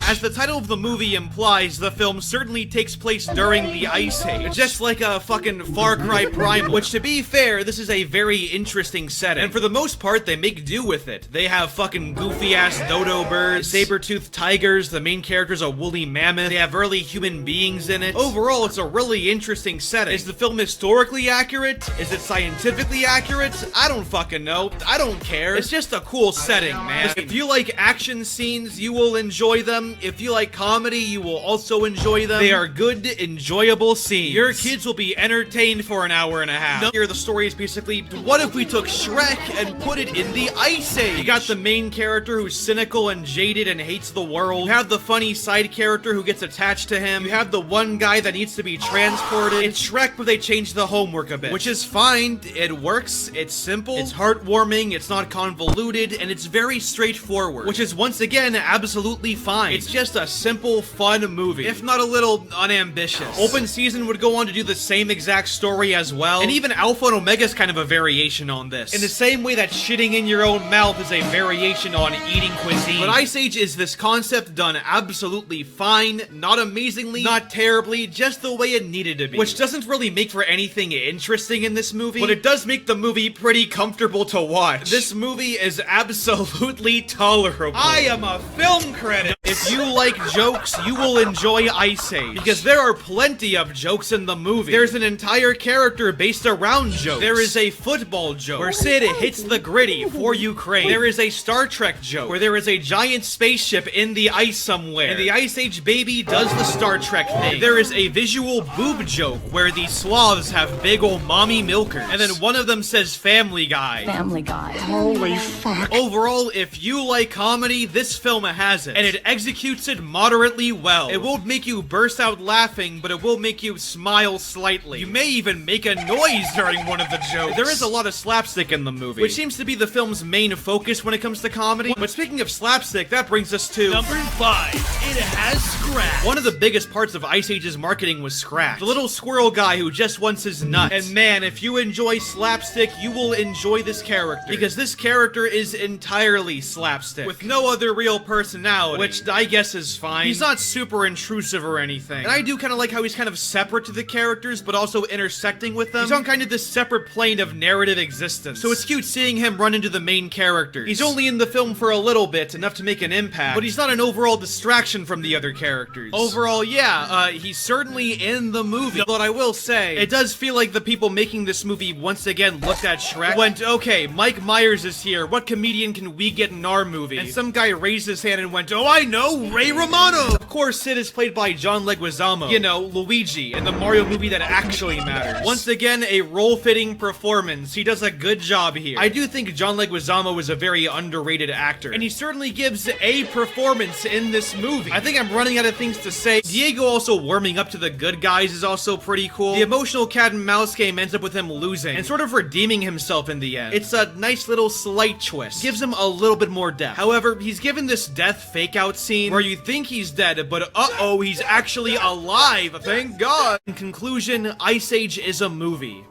As the title of the movie implies, the film certainly takes place during the Ice Age. Just like a fucking Far Cry Primal. Which, to be fair, this is a very interesting setting. And for the most part, they make do with it. They have fucking goofy-ass dodo birds, saber-toothed tigers, the main character's a woolly mammoth, they have early human beings in it. Overall, it's a really interesting setting. Is the film historically accurate? Is it scientifically accurate? I don't fucking know. I don't care. It's just a cool setting, man. If you like action scenes, you will enjoy them. If you like comedy, you will also enjoy them. They are good, enjoyable scenes. Your kids will be entertained for an hour and a half. Here, the story is basically, what if we took Shrek and put it in the Ice Age? You got the main character who's cynical and jaded and hates the world. You have the funny side character who gets attached to him. You have the one guy that needs to be transported. It's Shrek, but they changed the homework a bit, which is fine. It works. It's simple. It's heartwarming. It's not convoluted, and it's very straightforward, which is once again absolutely fine. It's just a simple, fun movie, if not a little unambitious. Open Season would go on to do the same exact story as well, and even Alpha and Omega is kind of a variation on this. In the same way that shitting in your own mouth is a variation on eating cuisine. But Ice Age is this concept done absolutely fine, not amazingly, not terribly, just the way it needed to be. Which doesn't really make for anything interesting in this movie, but it does make the movie pretty comfortable to watch. This movie is absolutely tolerable. I am a film critic. If you like jokes, you will enjoy Ice Age, because there are plenty of jokes in the movie. There's an entire character based around jokes. There is a football joke where Sid hits the gritty for Ukraine. There is a Star Trek joke where there is a giant spaceship in the ice somewhere, and the Ice Age baby does the Star Trek thing. There is a visual boob joke where the sloths have big ol' mommy milkers, and then one of them says Family Guy. Family Guy. Holy fuck. Overall, if you like comedy, this film has it, and it executes it moderately well. It won't make you burst out laughing, but it will make you smile slightly. You may even make a noise during one of the jokes. There is a lot of slapstick in the movie, which seems to be the film's main focus when it comes to comedy. But speaking of slapstick, that brings us to number 5. It has Scrat. One of the biggest parts of Ice Age's marketing was Scrat, the little squirrel guy who just wants his nuts. And man, if you enjoy slapstick, you will enjoy this character, because this character is entirely slapstick, with no other real personality, which I guess is fine. He's not super intrusive or anything, and I do kind of like how he's kind of separate to the characters, but also intersecting with them. He's on kind of this separate plane of narrative existence, so it's cute seeing him run into the main characters. He's only in the film for a little bit, enough to make an impact, but he's not an overall distraction from the other characters. Overall, yeah, he's certainly in the movie, but I will say, it does feel like the people making this movie once again looked at Shrek, went, okay, Mike Myers is here, what comedian can we get in our movie? And some guy raised his hand and went, oh, I know, Ray Romano! Of course, Sid is played by John Leguizamo, you know, Luigi, in the Mario movie that actually matters. Once again, a role-fitting performance. He does a good job here. I do think John Leguizamo is a very underrated actor, and he certainly gives a performance in this movie. I think I'm running out of things to say. Diego also warming up to the good guys is also pretty cool. The emotional cat and mouse game ends up with him losing, and sort of redeeming himself in the end. It's a nice little slight twist. Gives him a little bit more depth. However, he's given this death fake-out scene where you think he's dead, but uh-oh, he's actually alive. Thank God. In conclusion, Ice Age is a movie.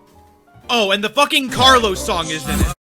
Oh, and the fucking Carlos song is in it.